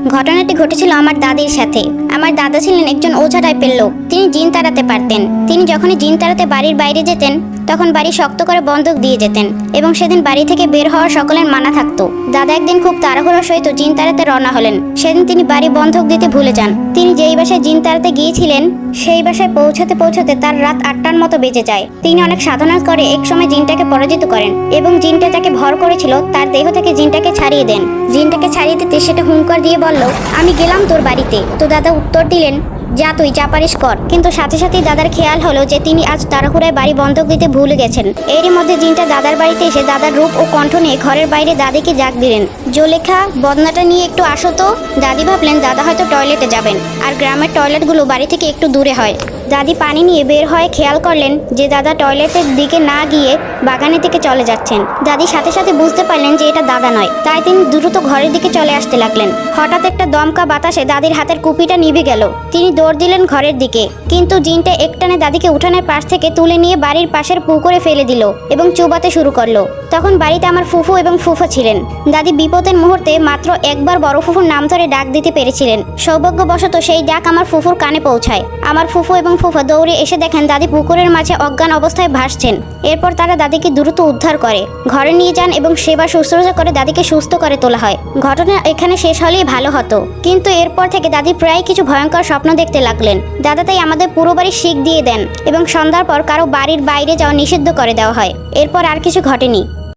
ঘটনাটি ঘটেছিল আমার দাদির সাথে। আমার দাদা ছিলেন একজন ওঝা টাইপের লোক। তিনি জিন তাড়াতে পারতেন। তিনি যখনই জিন তাড়াতে বাড়ির বাইরে যেতেন তখন বাড়ি শক্ত করে বন্ধক দিয়ে যেতেন এবং সেদিন বাড়ি থেকে বের হওয়ার সকলের মানা থাকতো। দাদা একদিন খুব তাড়াহুড়োর সহিত জিন তাড়াতে রওনা হলেন। সেদিন তিনি বাড়ি বন্ধক দিতে ভুলে যান। তিনি যেই বাসায় জিন তাড়াতে গিয়েছিলেন সেই বাসায় পৌঁছাতে পৌঁছাতে তার রাত 8টার মতো বেজে যায়। তিনি অনেক সাধনা করে এক সময় জিনটাকে পরাজিত করেন এবং জিনটা যাকে ভর করেছিল তার দেহ থেকে জিনটাকে ছাড়িয়ে দেন। জিনটাকে ছাড়িয়ে দিতে সেটা হুঙ্কার দিয়ে বলল, আমি গেলাম তোর বাড়িতে। তো দাদা উত্তর দিলেন, যা তুই যা পারিস কর। কিন্তু সাথে সাথেই দাদার খেয়াল হলো যে তিনি আজ তাড়াহুড়ায় বাড়ি বন্ধক দিতে ভুলে গেছেন। এরই মধ্যে জিনটা দাদার বাড়িতে এসে দাদার রূপ ও কণ্ঠ নিয়ে ঘরের বাইরে দাদিকে ডাক দিলেন, জোলেখা, বদনাটা নিয়ে একটু আসো তো। দাদি ভাবলেন দাদা হয়তো টয়লেটে যাবেন, আর গ্রামের টয়লেটগুলো বাড়ি থেকে একটু দূরে হয়। দাদি পানি নিয়ে বের হয়ে খেয়াল করলেন যে দাদা টয়লেটের দিকে না গিয়ে বাগানের দিকে চলে যাচ্ছেন। দাদি সাথে সাথে বুঝতে পারলেন যে এটা দাদা নয়, তাই তিনি দ্রুত ঘরের দিকে চলে আসতে লাগলেন। হঠাৎ একটা দমকা বাতাসে দাদির হাতের কুপিটা নিভে গেল। তিনি দৌড় দিলেন ঘরের দিকে, কিন্তু জিনটা একটানে দাদিকে উঠানের পাশ থেকে তুলে নিয়ে বাড়ির পাশের পুকুরে ফেলে দিল এবং চুবাতে শুরু করলো। তখন বাড়িতে আমার ফুফু এবং ফুফা ছিলেন। দাদি বিপদের মুহূর্তে মাত্র একবার বড় ফুফুর নাম ধরে ডাক দিতে পেরেছিলেন। সৌভাগ্যবশত সেই ডাক আমার ফুফুর কানে পৌঁছায়। আমার ফুফু এবং ফুফা দৌড়ে এসে দেখেন দাদি পুকুরের মাঝে অজ্ঞান অবস্থায় ভাসছেন। এরপর তারা দাদিকে দ্রুত উদ্ধার করে ঘরে নিয়ে যান এবং সেবা শুশ্রূষা করে দাদিকে সুস্থ করে তোলা হয়। ঘটনা এখানে শেষ হলেই ভালো হতো, কিন্তু এরপর থেকে দাদি প্রায় কিছু ভয়ঙ্কর স্বপ্ন দেখতে লাগলেন। দাদা তাই আমাদের পুরো বাড়ি শিক দিয়ে দেন এবং সন্ধ্যার পর কারো বাড়ির বাইরে যাওয়া নিষিদ্ধ করে দেওয়া হয়। এরপর আর কিছু ঘটেনি।